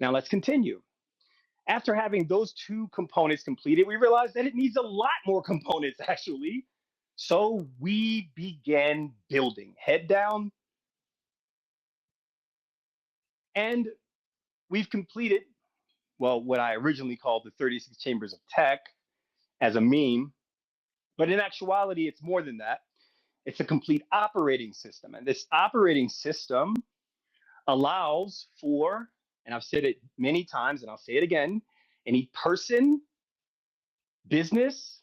Now let's continue. After having those two components completed, we realized that it needs a lot more components actually. So we began building, head down, and we've completed, well, what I originally called the 36 Chambers of Tech as a meme. But in actuality, it's more than that. It's a complete operating system. And this operating system allows for, and I've said it many times and I'll say it again, any person, business,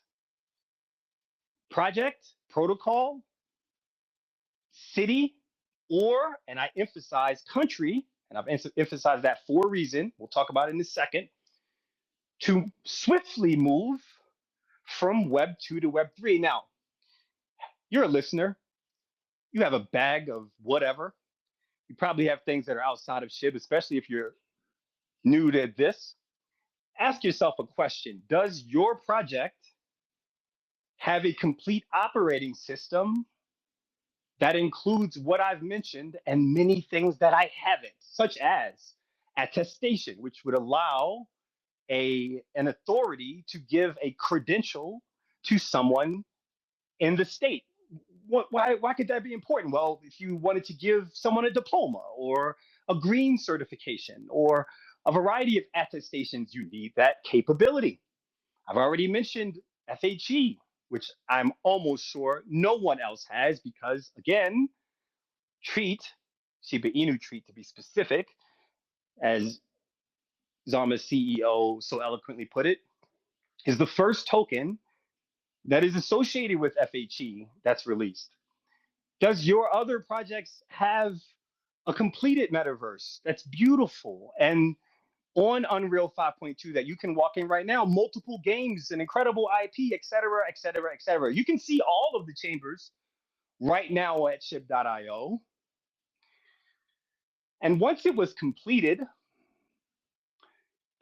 project, protocol, city, or, and I emphasize country, and I've emphasized that for a reason, we'll talk about it in a second, to swiftly move from Web 2 to Web 3. Now, you're a listener. You have a bag of whatever. You probably have things that are outside of Shib, especially if you're new to this. Ask yourself a question. Does your project have a complete operating system that includes what I've mentioned and many things that I haven't, such as attestation, which would allow an authority to give a credential to someone in the state? Why could that be important? Well, if you wanted to give someone a diploma or a green certification or a variety of attestations, you need that capability. I've already mentioned FHE, which I'm almost sure no one else has because, again, Shiba-Inu treat to be specific, as Zama's CEO so eloquently put it, is the first token that is associated with FHE that's released. Does your other projects have a completed metaverse that's beautiful and on Unreal 5.2 that you can walk in right now, multiple games, an incredible IP, et cetera, et cetera, et cetera? You can see all of the chambers right now at shib.io. And once it was completed,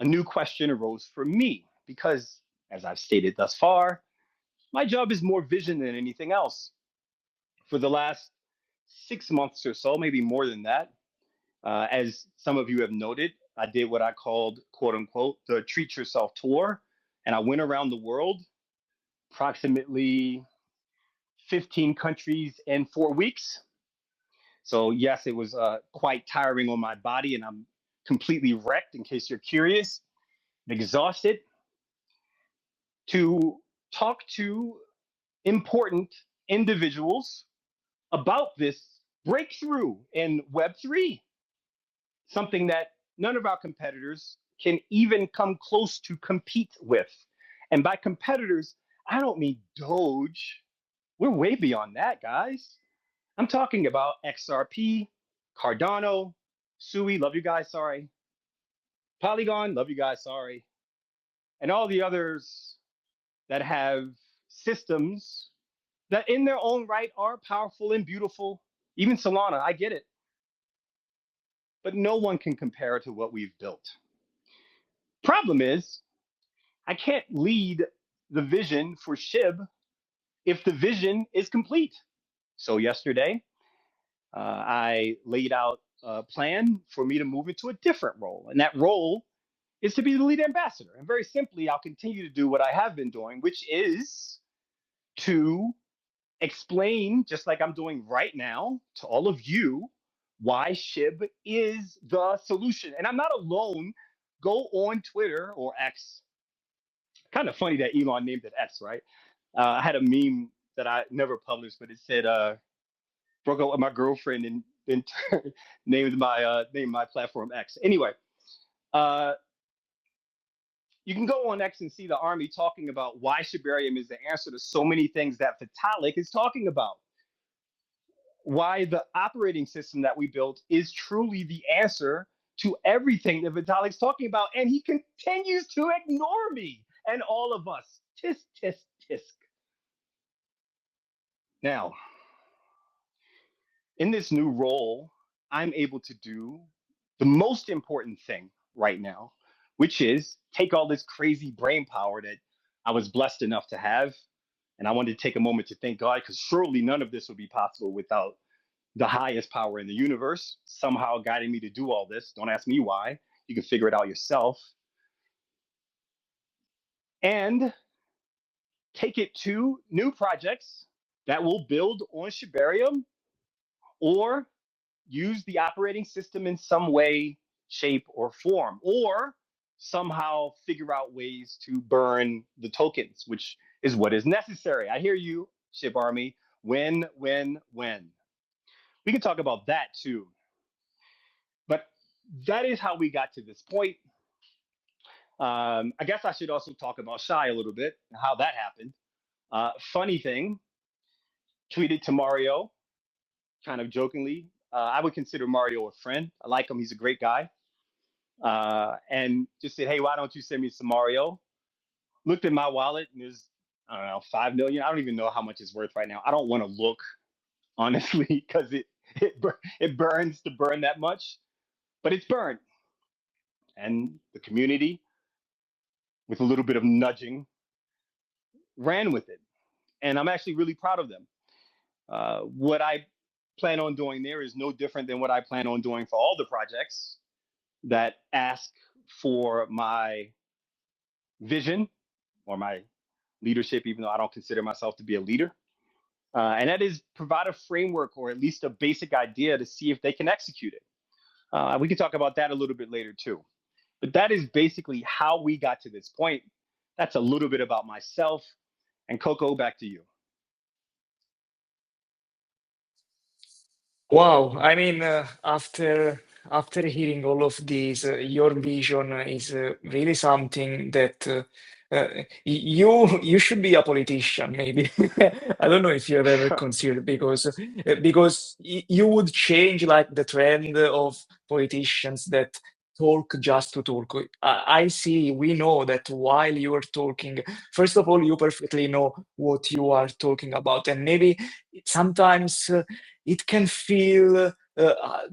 a new question arose for me because, as I've stated thus far, my job is more vision than anything else. For the last 6 months or so, maybe more than that, as some of you have noted, I did what I called, quote unquote, the Treat Yourself Tour. And I went around the world, approximately 15 countries in 4 weeks. So yes, it was quite tiring on my body, and I'm completely wrecked, in case you're curious, exhausted, to talk to important individuals about this breakthrough in Web3, something that none of our competitors can even come close to compete with. And by competitors, I don't mean Doge. We're way beyond that, guys. I'm talking about XRP, Cardano, Sui, love you guys, sorry. Polygon, love you guys, sorry. And all the others that have systems that in their own right are powerful and beautiful. Even Solana, I get it. But no one can compare to what we've built. Problem is, I can't lead the vision for Shib if the vision is complete. So yesterday, I laid out a plan for me to move into a different role. And that role is to be the lead ambassador. And very simply, I'll continue to do what I have been doing, which is to explain, just like I'm doing right now, to all of you, why Shib is the solution. And I'm not alone. Go on Twitter or X. Kind of funny that Elon named it X, right? I had a meme that I never published, but it said, broke up with my girlfriend and then named my platform X. Anyway, you can go on X and see the army talking about why Shibarium is the answer to so many things that Vitalik is talking about. Why the operating system that we built is truly the answer to everything that Vitalik's talking about. And he continues to ignore me and all of us. Tisk, tisk, tisk. Now, in this new role, I'm able to do the most important thing right now, which is take all this crazy brain power that I was blessed enough to have. And I wanted to take a moment to thank God, because surely none of this would be possible without the highest power in the universe somehow guiding me to do all this. Don't ask me why. You can figure it out yourself. And take it to new projects that will build on Shibarium or use the operating system in some way, shape, or form, or somehow figure out ways to burn the tokens, which is what is necessary. I hear you, Shib Army. When. We can talk about that too. But that is how we got to this point. I guess I should also talk about Shy a little bit, how that happened. Funny thing, tweeted to Mario, kind of jokingly. I would consider Mario a friend. I like him. He's a great guy. And just said, hey, why don't you send me some Mario? Looked at my wallet and there's, I don't know, 5 million. I don't even know how much it's worth right now. I don't want to look, honestly, because it burns to burn that much, but it's burned. And the community, with a little bit of nudging, ran with it. And I'm actually really proud of them. What I plan on doing there is no different than what I plan on doing for all the projects that ask for my vision or my leadership, even though I don't consider myself to be a leader. And that is provide a framework or at least a basic idea to see if they can execute it. We can talk about that a little bit later too. But that is basically how we got to this point. That's a little bit about myself. And Coco, back to you. Wow, I mean, after hearing all of these, your vision is really something that you should be a politician, maybe. I don't know if you have ever considered because you would change like the trend of politicians that talk just to talk. I see, we know that while you are talking, first of all, you perfectly know what you are talking about, and maybe sometimes. It can feel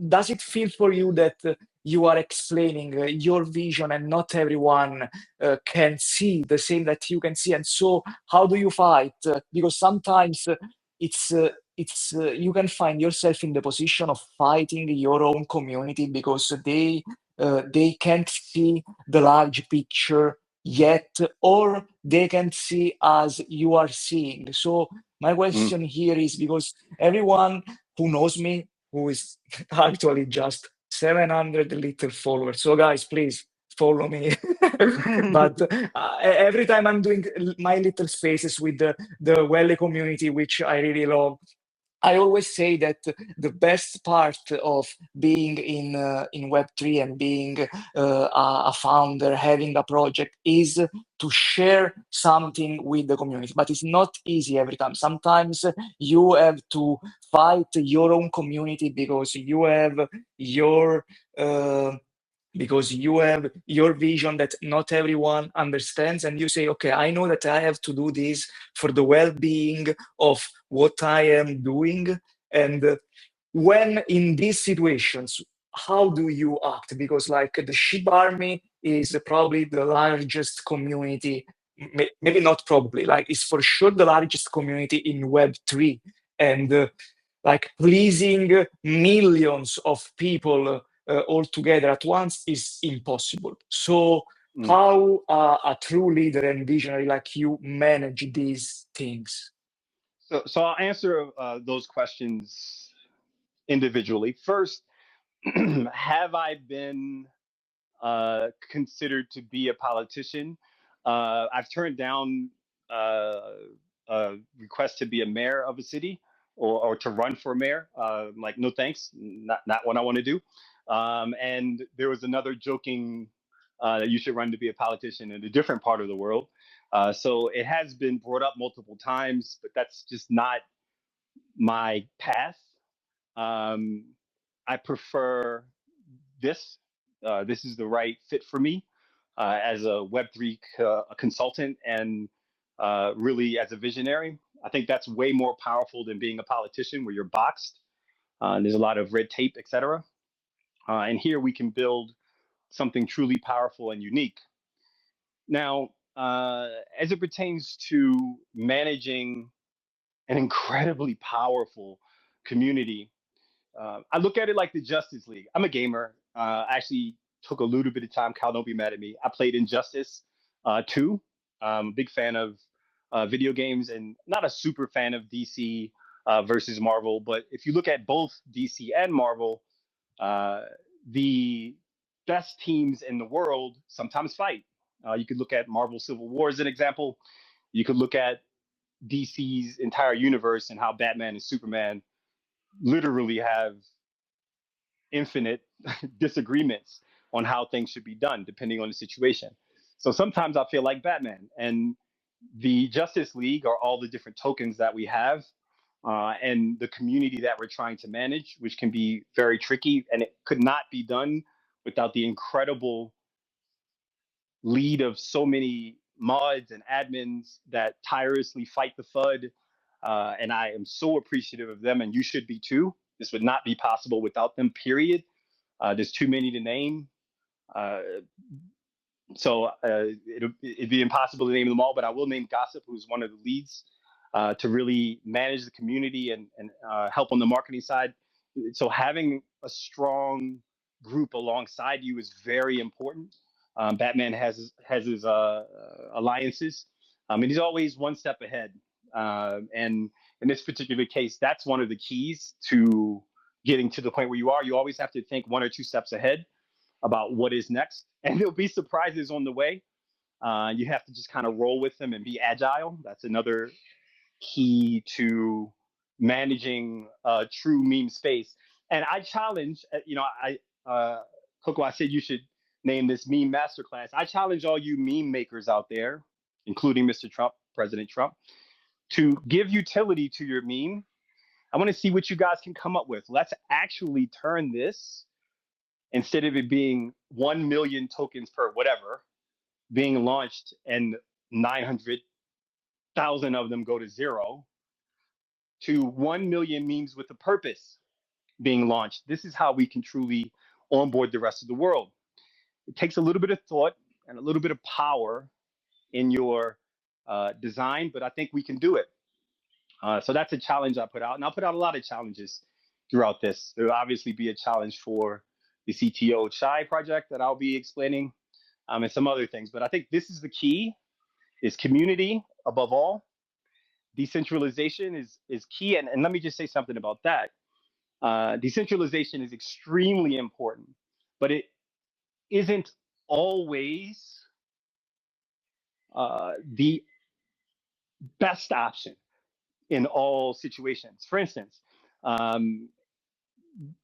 does it feel for you that you are explaining your vision and not everyone can see the same that you can see, and so how do you fight? Because sometimes you can find yourself in the position of fighting your own community because they can't see the large picture yet, or they can't see as you are seeing. So my Mm. question here is because everyone who knows me, who is actually just 700 little followers. So guys, please follow me. But every time I'm doing my little spaces with the Welle community, which I really love, I always say that the best part of being in Web3 and being a founder, having a project, is to share something with the community. But it's not easy every time. Sometimes you have to fight your own community your uh, because you have your vision that not everyone understands, and you say, okay, I know that I have to do this for the well-being of what I am doing. And when in these situations, how do you act? Because like the Shib army is probably the largest community, maybe not probably, like it's for sure the largest community in Web3. And like pleasing millions of people all together at once is impossible. So Mm. how a true leader and visionary like you manage these things? So I'll answer those questions individually. First, have I been considered to be a politician? I've turned down uh, a request to be a mayor of a city or to run for mayor. Like, no thanks, not what I want to do. And there was another joking that you should run to be a politician in a different part of the world. So it has been brought up multiple times, but that's just not my path. Um, I prefer this. This is the right fit for me as a Web3 consultant and really as a visionary. I think that's way more powerful than being a politician where you're boxed. There's a lot of red tape, etc. And here we can build something truly powerful and unique. Now, as it pertains to managing an incredibly powerful community, I look at it like the Justice League. I'm a gamer. I actually took a little bit of time. Cal, don't be mad at me. I played Injustice 2. Big fan of video games and not a super fan of DC versus Marvel. But if you look at both DC and Marvel, uh, the best teams in the world sometimes fight. You could look at Marvel Civil War as an example. You could look at DC's entire universe and how Batman and Superman literally have infinite disagreements on how things should be done depending on the situation. So sometimes I feel like Batman, and the Justice League are all the different tokens that we have, and the community that we're trying to manage, which can be very tricky, and it could not be done without the incredible lead of so many mods and admins that tirelessly fight the FUD. And I am so appreciative of them, and you should be too. This would not be possible without them, period. There's too many to name. Uh, it'd be impossible to name them all, but I will name Gossip, who's one of the leads, to really manage the community and help on the marketing side. So having a strong group alongside you is very important. Batman has his alliances, and he's always one step ahead. And in this particular case, that's one of the keys to getting to the point where you are. You always have to think 1 or 2 steps ahead about what is next, and there'll be surprises on the way. You have to just kind of roll with them and be agile. That's another key to managing a true meme space. And I challenge, Coco, I said you should name this meme masterclass. I challenge all you meme makers out there, including Mr. Trump, President Trump, to give utility to your meme. I want to see what you guys can come up with. Let's actually turn this, instead of it being 1 million tokens per whatever being launched and 900,000 of them go to zero, to 1 million memes with a purpose being launched. This is how we can truly onboard the rest of the world. It takes a little bit of thought and a little bit of power in your design, but I think we can do it. So that's a challenge I put out, and I'll put out a lot of challenges throughout this. There will obviously be a challenge for the CTO Chai project that I'll be explaining, and some other things. But I think this is the key: is community above all. Decentralization is key, and let me just say something about that. Decentralization is extremely important, but it isn't always the best option in all situations. For instance,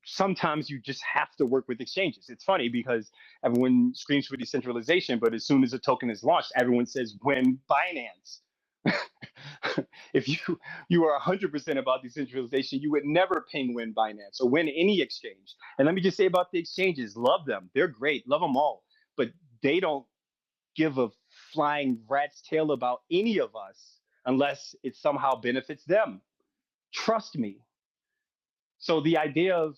sometimes you just have to work with exchanges. It's funny because everyone screams for decentralization, but as soon as a token is launched, everyone says, when Binance. If you are 100% about decentralization, you would never ping when Binance or when any exchange. And let me just say about the exchanges, love them. They're great. Love them all. But they don't give a flying rat's tail about any of us unless it somehow benefits them. Trust me. So the idea of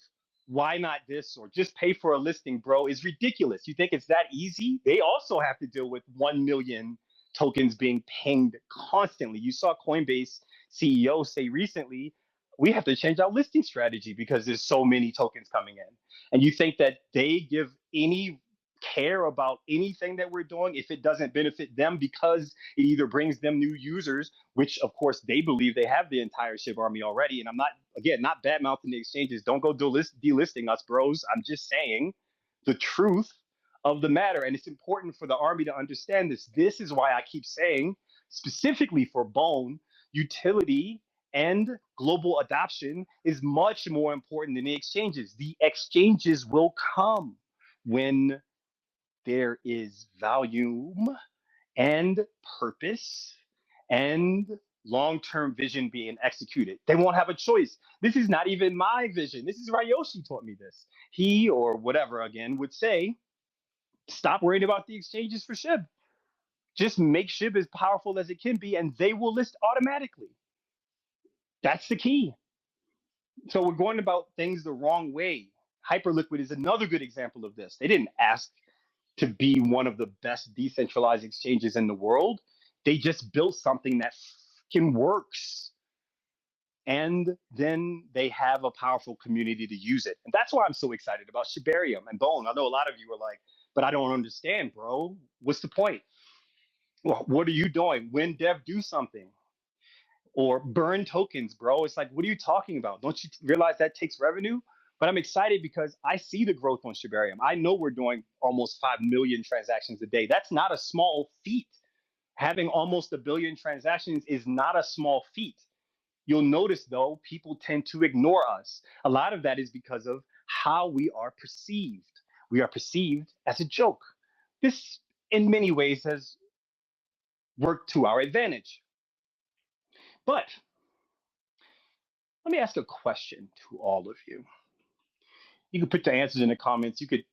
why not this or just pay for a listing, bro, is ridiculous. You think it's that easy? They also have to deal with 1 million tokens being pinged constantly. You saw Coinbase CEO say recently, we have to change our listing strategy because there's so many tokens coming in. And you think that they give any care about anything that we're doing if it doesn't benefit them, because it either brings them new users, which of course they believe they have the entire Shib army already. And I'm not, again, not bad mouthing the exchanges. Don't go delisting us, bros. I'm just saying the truth of the matter. And it's important for the army to understand this. This is why I keep saying, specifically for Bone, utility and global adoption is much more important than the exchanges. The exchanges will come when there is volume and purpose and long-term vision being executed. They won't have a choice. This is not even my vision. This is Ryoshi taught me this. He, or whatever again, would say, stop worrying about the exchanges for Shib. Just make Shib as powerful as it can be, and they will list automatically. That's the key. So we're going about things the wrong way. Hyperliquid is another good example of this. They didn't ask to be one of the best decentralized exchanges in the world. They just built something that fucking works. and then they have a powerful community to use it. And that's why I'm so excited about Shibarium and Bone. I know a lot of you are like, but I don't understand, bro. What's the point? Well, what are you doing? When dev do something or burn tokens, bro. It's like, what are you talking about? Don't you realize that takes revenue? But I'm excited because I see the growth on Shibarium. I know we're doing almost 5 million transactions a day. That's not a small feat. Having almost a billion transactions is not a small feat. You'll notice, though, people tend to ignore us. A lot of that is because of how we are perceived. We are perceived as a joke. This, in many ways, has worked to our advantage. But let me ask a question to all of you. You can put the answers in the comments. You could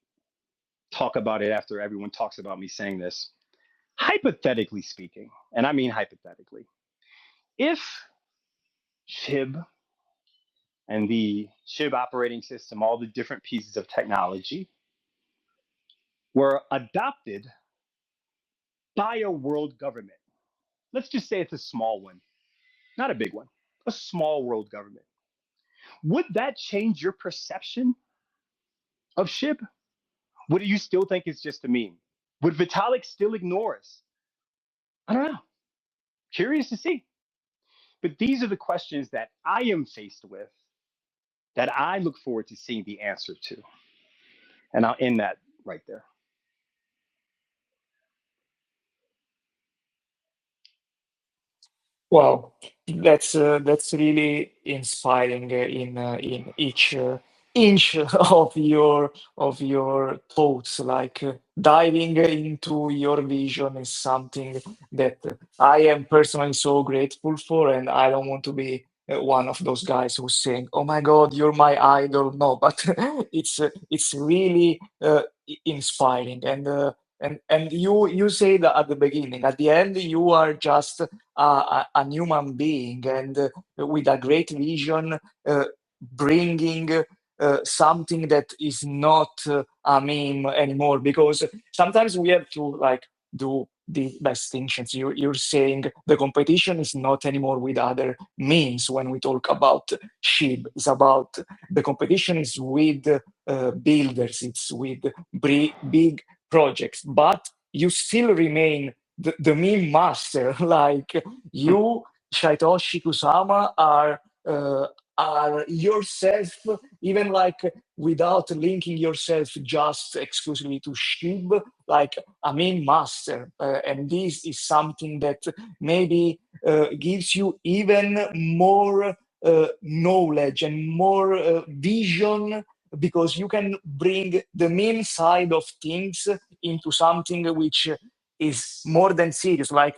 talk about it after everyone talks about me saying this. Hypothetically speaking, and I mean hypothetically, if Shib and the Shib operating system, all the different pieces of technology, were adopted by a world government, let's just say it's a small one, not a big one, a small world government, would that change your perception of Shib? Would you still think it's just a meme? Would Vitalik still ignore us? I don't know. Curious to see. But these are the questions that I am faced with that I look forward to seeing the answer to. And I'll end that right there. Wow, that's really inspiring in each inch of your thoughts. Like diving into your vision is something that I am personally so grateful for, and I don't want to be one of those guys who's saying, "Oh my God, you're my idol." No, but it's really inspiring, and you say that at the beginning. At the end, you are just a human being and with a great vision, bringing something that is not a meme anymore. Because sometimes we have to like do the distinctions. You're saying the competition is not anymore with other memes when we talk about Shib. It's about the competition is with builders, it's with big projects, but you still remain the meme master. Like you, Shaitoshi Kusama, are yourself, even like without linking yourself just exclusively to Shib, like a meme master. And this is something that maybe gives you even more knowledge and more vision, because you can bring the meme side of things into something which is more than serious. Like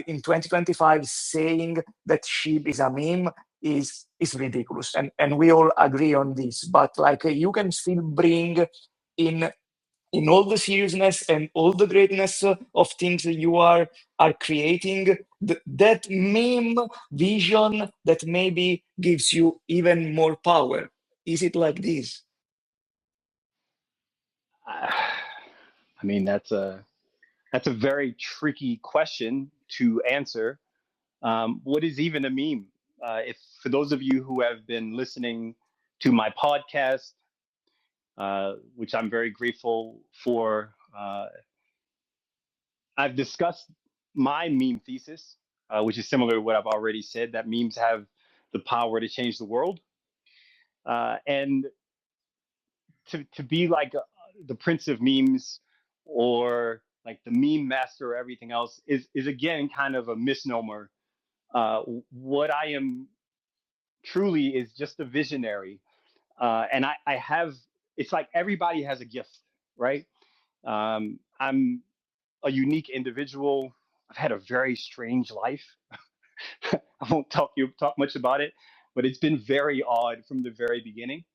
in 2025, saying that sheep is a meme is ridiculous, and we all agree on this. But like you can still bring in all the seriousness and all the greatness of things that you are creating, that meme vision that maybe gives you even more power. Is it like this? I mean, that's a very tricky question to answer. What is even a meme? If for those of you who have been listening to my podcast, which I'm very grateful for, I've discussed my meme thesis, which is similar to what I've already said, that memes have the power to change the world. And to be like the prince of memes or like the meme master or everything else is again kind of a misnomer. What I am truly is just a visionary. And I have, it's like everybody has a gift, right? I'm a unique individual. I've had a very strange life. I won't talk much about it, but it's been very odd from the very beginning.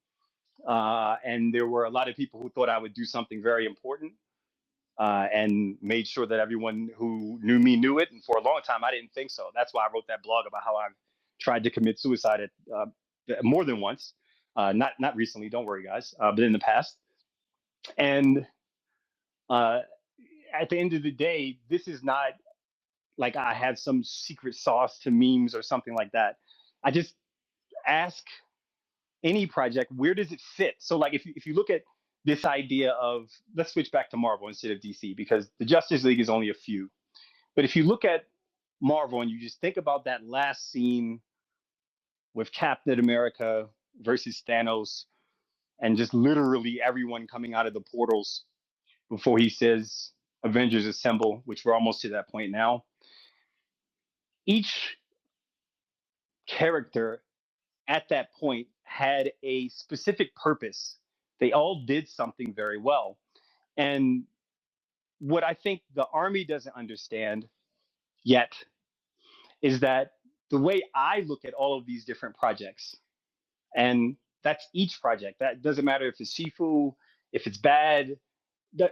And there were a lot of people who thought I would do something very important, and made sure that everyone who knew me knew it. And for a long time, I didn't think so. That's why I wrote that blog about how I've tried to commit suicide more than once. Not recently, don't worry, guys, but in the past. And uh, at the end of the day, this is not like I have some secret sauce to memes or something like that. I just ask any project, where does it fit? So like if you look at this idea of, let's switch back to Marvel instead of DC, because the Justice League is only a few. But if you look at Marvel and you just think about that last scene with Captain America versus Thanos, and just literally everyone coming out of the portals before he says Avengers Assemble, which we're almost to that point now. Each character at that point had a specific purpose. They all did something very well. And what I think the Army doesn't understand yet is that the way I look at all of these different projects, and that's each project. That doesn't matter if it's Shifu, if it's bad,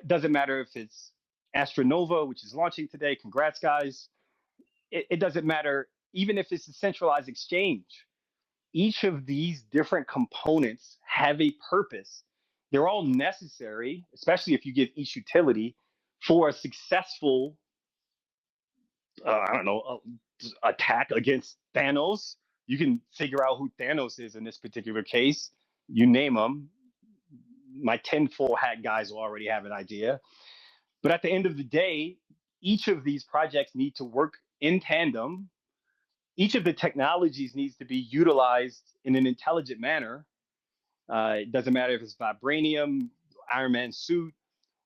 doesn't matter if it's Astronova, which is launching today. Congrats, guys. It doesn't matter even if it's a centralized exchange. Each of these different components have a purpose. They're all necessary, especially if you give each utility for a successful, I don't know, attack against Thanos. You can figure out who Thanos is in this particular case. You name them. My tinfoil hat guys will already have an idea. But at the end of the day, each of these projects need to work in tandem. Each of the technologies needs to be utilized in an intelligent manner. It doesn't matter if it's vibranium, Iron Man suit,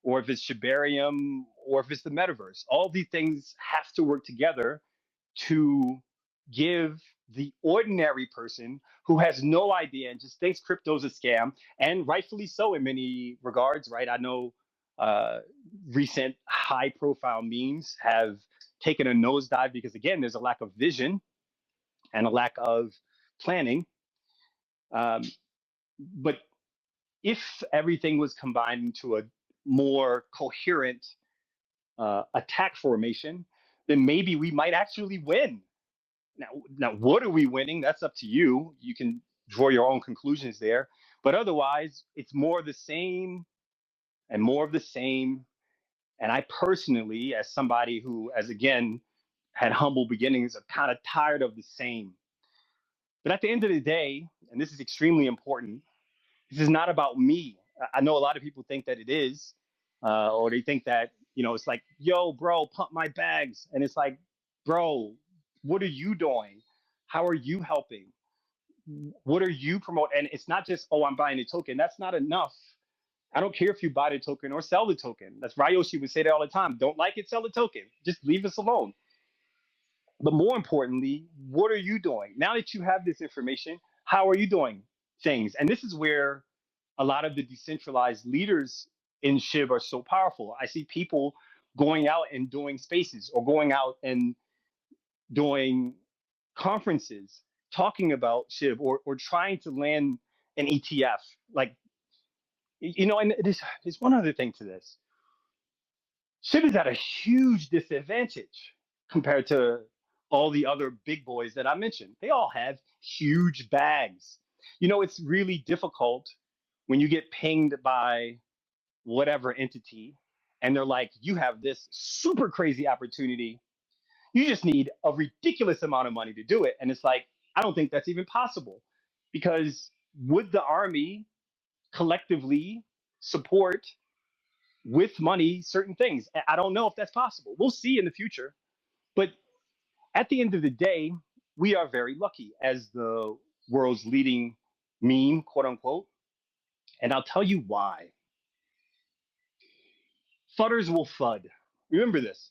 or if it's Shibarium, or if it's the metaverse. All these things have to work together to give the ordinary person who has no idea and just thinks crypto's a scam, and rightfully so in many regards, right? I know recent high-profile memes have taken a nosedive because, again, there's a lack of vision and a lack of planning. But if everything was combined into a more coherent attack formation, then maybe we might actually win. Now, what are we winning? That's up to you. You can draw your own conclusions there. But otherwise, it's more of the same and more of the same. And I personally, as somebody who, as again, had humble beginnings, are kind of tired of the same. But at the end of the day, and this is extremely important, this is not about me. I know a lot of people think that it is, or they think that, it's like, yo, bro, pump my bags. And it's like, bro, what are you doing? How are you helping? What are you promoting? And it's not just, oh, I'm buying a token. That's not enough. I don't care if you buy the token or sell the token. That's Ryoshi would say that all the time. Don't like it, sell the token. Just leave us alone. But more importantly, what are you doing? Now that you have this information, how are you doing things? And this is where a lot of the decentralized leaders in SHIB are so powerful. I see people going out and doing spaces, or going out and doing conferences talking about SHIB, or trying to land an ETF. Like, and there's one other thing to this. SHIB is at a huge disadvantage compared to all the other big boys that I mentioned. They all have huge bags. It's really difficult when you get pinged by whatever entity and they're like, you have this super crazy opportunity. You just need a ridiculous amount of money to do it. And it's like, I don't think that's even possible, because would the Army collectively support with money certain things? I don't know if that's possible. We'll see in the future. But at the end of the day, we are very lucky as the world's leading meme, quote unquote. And I'll tell you why. Fudders will FUD. Remember this.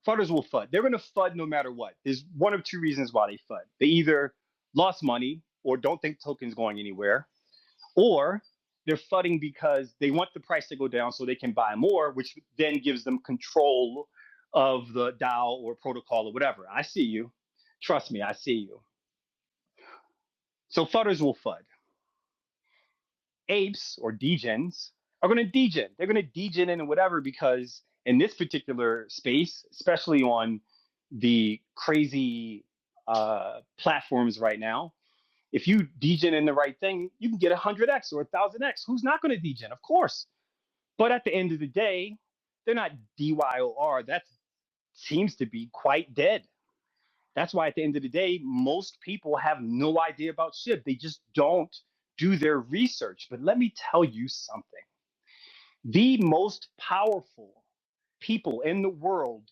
Fudders will FUD. They're going to FUD no matter what. There's one of two reasons why they FUD. They either lost money or don't think tokens going anywhere, or they're FUDing because they want the price to go down so they can buy more, which then gives them control of the DAO or protocol or whatever. I see you. Trust me, I see you. So fudders will FUD. Apes or degens are going to degen. They're going to degen in whatever, because in this particular space, especially on the crazy platforms right now, if you degen in the right thing, you can get 100x or 1000x. Who's not going to degen? Of course. But at the end of the day, they're not DYOR. That seems to be quite dead. That's why at the end of the day, most people have no idea about SHIB. They just don't do their research. But let me tell you something. The most powerful people in the world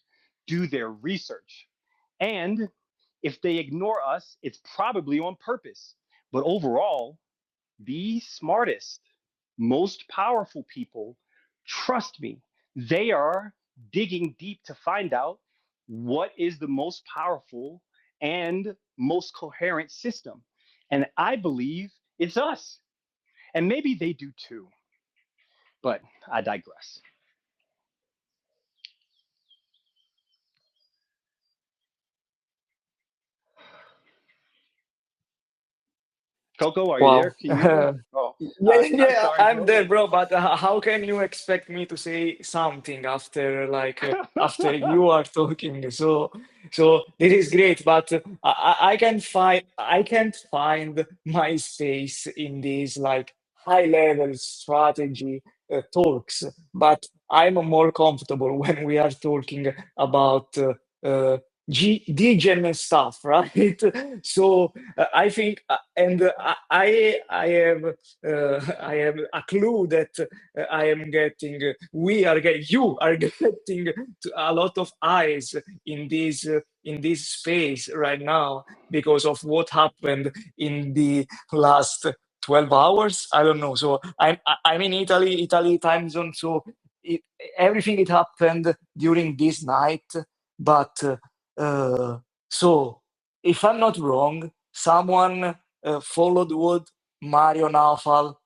do their research. And if they ignore us, it's probably on purpose. But overall, the smartest, most powerful people, trust me, they are digging deep to find out what is the most powerful and most coherent system. And I believe it's us. And maybe they do too, but I digress. Coco, are you there? Wow. Can you hear me? Oh, Yeah, I'm yeah, sorry. I'm Go there, ahead. bro. But how can you expect me to say something after after you are talking? So this is great, but I can't find my space in these like high level strategy talks. But I'm more comfortable when we are talking about degen stuff, right? So I think, and I have a clue that I am getting, we are getting, you are getting a lot of eyes in this space right now because of what happened in the last 12 hours. I don't know. So I'm in Italy time zone. So it, everything it happened during this night, but uh, so if I'm not wrong, someone followed what Mario Naufal,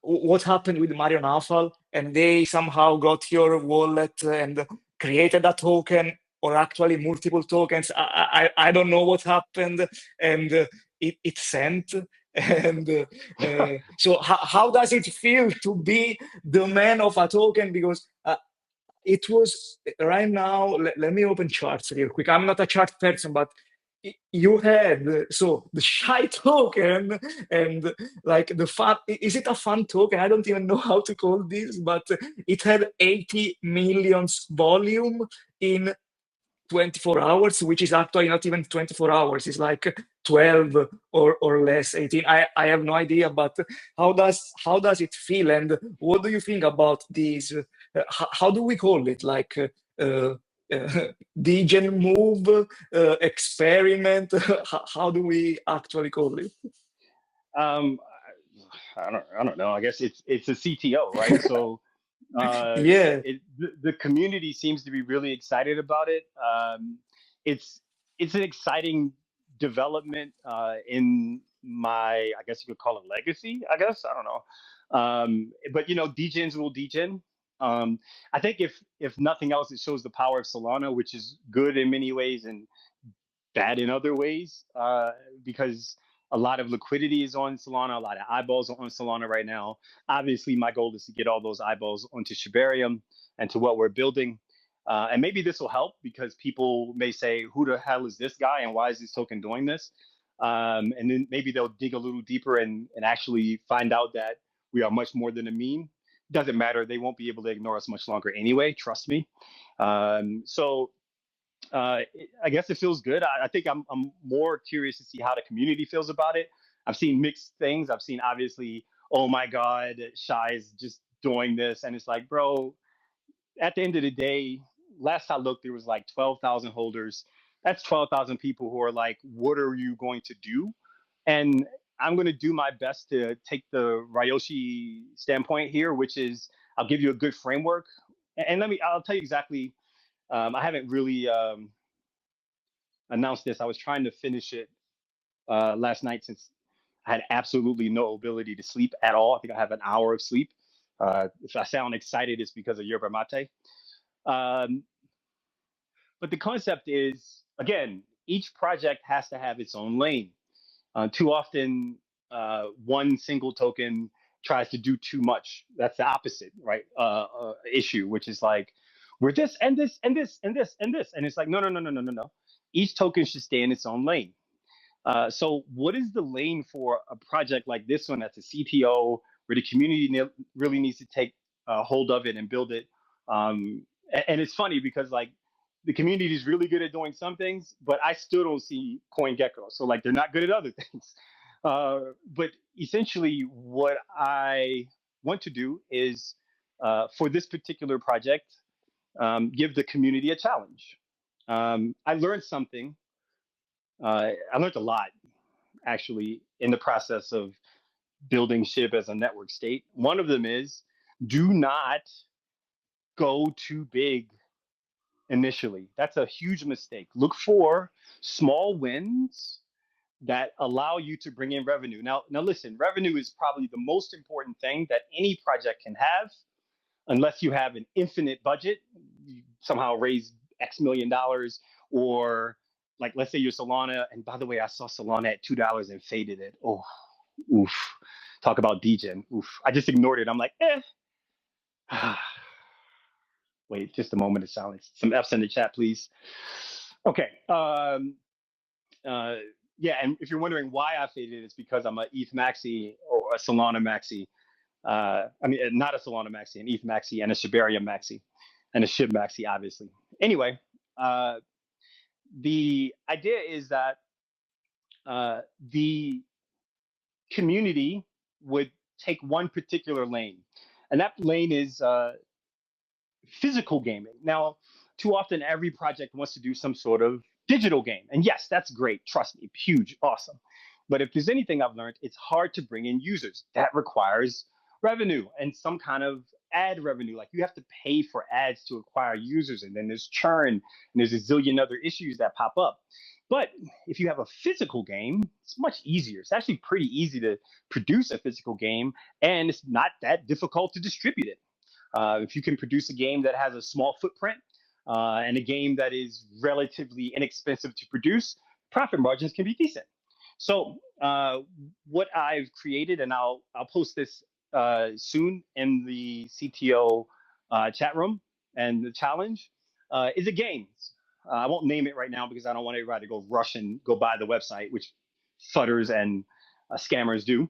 what happened with Mario Naufal, and they somehow got your wallet and created a token or actually multiple tokens. I don't know what happened, and it sent. And so, how does it feel to be the man of a token? Because it was right now. Let me open charts real quick. I'm not a chart person, but you had so the shy token and like the fun. Is it a fun token? I don't even know how to call this, but it had 80 millions volume in 24 hours, which is actually not even 24 hours. It's like 12 or less, 18. I have no idea, but how does it feel? And what do you think about these? How do we call it? Like degen move, experiment? How do we actually call it? um, I don't know. I guess it's a CTO, right? So uh, Yeah. the community seems to be really excited about it. It's it's an exciting development in my, I guess you could call it legacy. I guess I don't know, but you know, degens will degen. Um, I think if nothing else, it shows the power of Solana, which is good in many ways and bad in other ways, because a lot of liquidity is on Solana, a lot of eyeballs are on Solana right now. Obviously, my goal is to get all those eyeballs onto Shibarium and to what we're building. And maybe this will help because people may say, who the hell is this guy and why is this token doing this? And then maybe they'll dig a little deeper and actually find out that we are much more than a meme. Doesn't matter. They won't be able to ignore us much longer anyway. Trust me. So I guess it feels good. I think I'm more curious to see how the community feels about it. I've seen mixed things. I've seen obviously, oh my God, Shy is just doing this, and it's like, bro. At the end of the day, last I looked, there was like 12,000 holders. That's 12,000 people who are like, what are you going to do? And I'm going to do my best to take the Ryoshi standpoint here, which is I'll give you a good framework. And I'll tell you exactly. I haven't really announced this. I was trying to finish it last night since I had absolutely no ability to sleep at all. I think I have an hour of sleep. If I sound excited, it's because of yerba mate. Um, but the concept is, again, each project has to have its own lane. Too often, one single token tries to do too much. That's the opposite, right? Issue, which is like, we're this and this and this and this and this. And it's like, no, no, no, no, no, no, no. Each token should stay in its own lane. So, what is the lane for a project like this one that's a CTO where the community really needs to take hold of it and build it? And it's funny because, like, the community is really good at doing some things, but I still don't see CoinGecko. So like they're not good at other things. But essentially, what I want to do is for this particular project, give the community a challenge. I learned something. I learned a lot actually in the process of building Shib as a network state. One of them is do not go too big initially. That's a huge mistake. Look for small wins that allow you to bring in revenue. Now listen, revenue is probably the most important thing that any project can have, unless you have an infinite budget, you somehow raise X million dollars, or like let's say you're Solana, and by the way, I saw Solana at $2 and faded it. Oh, oof. Talk about degen. Oof. I just ignored it. I'm like, Wait, just a moment of silence. Some F's in the chat, please. Okay. Yeah, and if you're wondering why I faded, it's because I'm a ETH maxi or a Solana maxi. I mean, not a Solana maxi, an ETH maxi, and a Shibarium maxi, and a Shib maxi, obviously. Anyway, the idea is that the community would take one particular lane, and that lane is physical gaming. Now, too often every project wants to do some sort of digital game. And yes, that's great. Trust me, huge, awesome. But if there's anything I've learned, it's hard to bring in users. That requires revenue and some kind of ad revenue. Like you have to pay for ads to acquire users, and then there's churn, and there's a zillion other issues that pop up. But if you have a physical game, it's much easier. It's actually pretty easy to produce a physical game, and it's not that difficult to distribute it. If you can produce a game that has a small footprint and a game that is relatively inexpensive to produce, profit margins can be decent. So what I've created, and I'll post this soon in the CTO chat room and the challenge, is a game. I won't name it right now because I don't want everybody to go rush and go buy the website, which fudders and scammers do.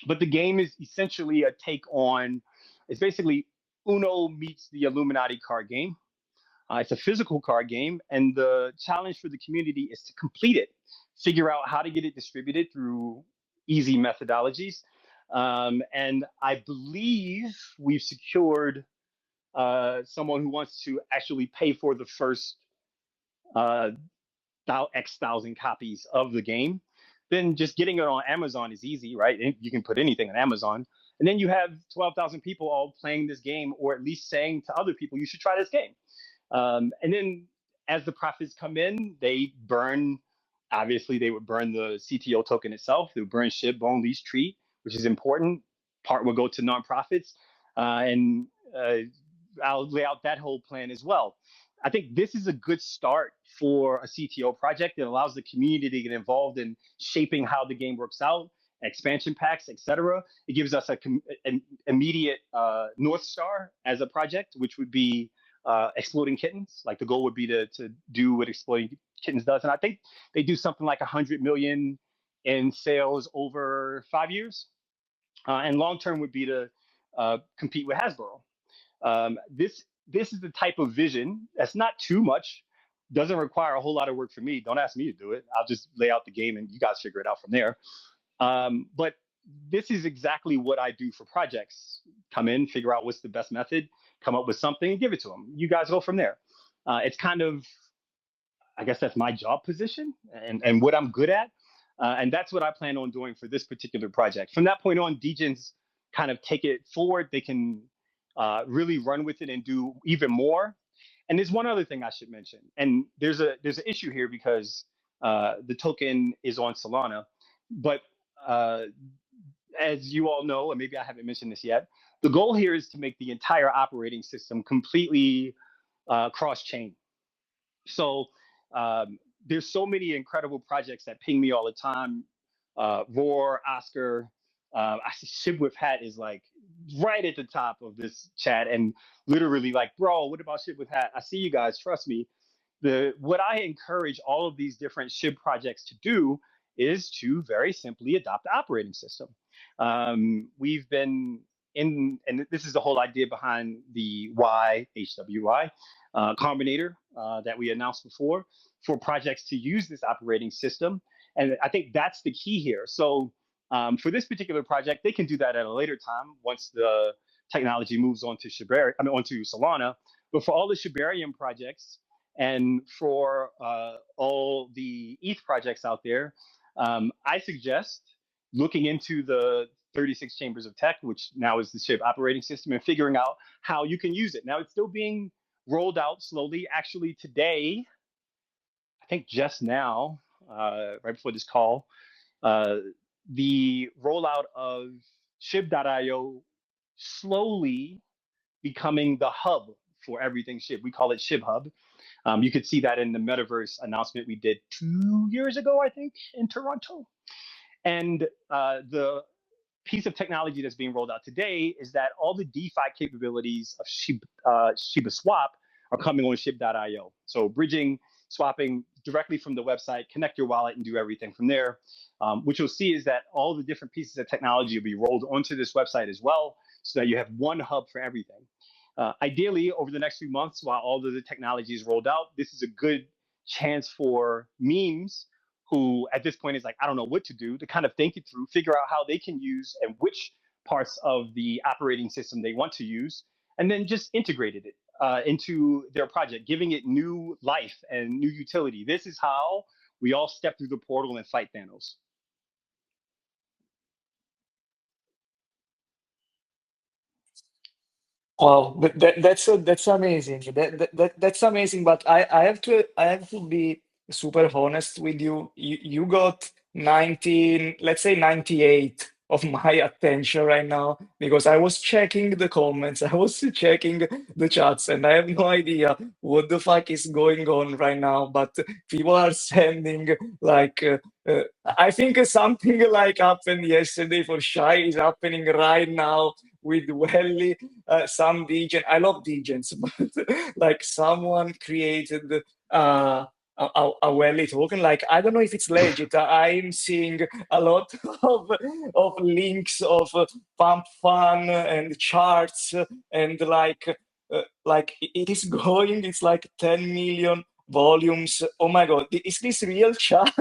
But the game is essentially a take on, it's basically Uno meets the Illuminati card game. It's a physical card game, and the challenge for the community is to complete it, figure out how to get it distributed through easy methodologies. And I believe we've secured someone who wants to actually pay for the first X thousand copies of the game. Then just getting it on Amazon is easy, right? You can put anything on Amazon. And then you have 12,000 people all playing this game, or at least saying to other people, you should try this game. And then as the profits come in, they burn, obviously they would burn the CTO token itself. They would burn Shib, Bone, Lease, Tree, which is important. Part will go to nonprofits. And I'll lay out that whole plan as well. I think this is a good start for a CTO project. It allows the community to get involved in shaping how the game works out, expansion packs, etc. It gives us an immediate North Star as a project, which would be Exploding Kittens. Like the goal would be to do what Exploding Kittens does. And I think they do something like 100 million in sales over 5 years. And long-term would be to compete with Hasbro. This is the type of vision that's not too much, doesn't require a whole lot of work for me. Don't ask me to do it. I'll just lay out the game and you guys figure it out from there. But this is exactly what I do for projects. Come in, figure out what's the best method, come up with something, and give it to them. You guys go from there. It's kind of, I guess that's my job position and what I'm good at. And that's what I plan on doing for this particular project. From that point on, degens kind of take it forward. They can really run with it and do even more. And there's one other thing I should mention. And there's an issue here because the token is on Solana. But as you all know, and maybe I haven't mentioned this yet, the goal here is to make the entire operating system completely cross-chain. So there's so many incredible projects that ping me all the time. Roar, Oscar, I see Shib with Hat is like right at the top of this chat and literally like, bro, what about Shib with Hat? I see you guys, trust me. What I encourage all of these different Shib projects to do is to very simply adopt the operating system. We've been and this is the whole idea behind the HWI combinator that we announced before for projects to use this operating system. And I think that's the key here. So for this particular project, they can do that at a later time once the technology moves on to onto Solana. But for all the Shibarium projects and for all the ETH projects out there, I suggest looking into the 36 chambers of tech, which now is the Shib operating system, and figuring out how you can use it. Now it's still being rolled out slowly. Actually, today, I think just now, right before this call, uh, the rollout of Shib.io slowly becoming the hub for everything Shib. We call it Shib Hub. You could see that in the metaverse announcement we did 2 years ago, I think, in Toronto. And the piece of technology that's being rolled out today is that all the DeFi capabilities of Shiba Swap are coming on Shib.io. So bridging, swapping directly from the website, connect your wallet and do everything from there. What you'll see is that all the different pieces of technology will be rolled onto this website as well, so that you have one hub for everything. Ideally, over the next few months, while all of the technology is rolled out, this is a good chance for memes who at this point is like, I don't know what to do, to kind of think it through, figure out how they can use and which parts of the operating system they want to use, and then just integrated it into their project, giving it new life and new utility. This is how we all step through the portal and fight Thanos. Wow, that's amazing. That's amazing. But I have to be super honest with you. You got 19, let's say 98 of my attention right now because I was checking the comments, I was checking the chats, and I have no idea what the fuck is going on right now. But people are sending like I think something like happened yesterday for Shy is happening right now with Welly, some degen. I love degens, but like someone created a Welly token. Like I don't know if it's legit. I'm seeing a lot of links of pump fun and charts and like it is going. It's like 10 million volumes. Oh my god, is this real chat?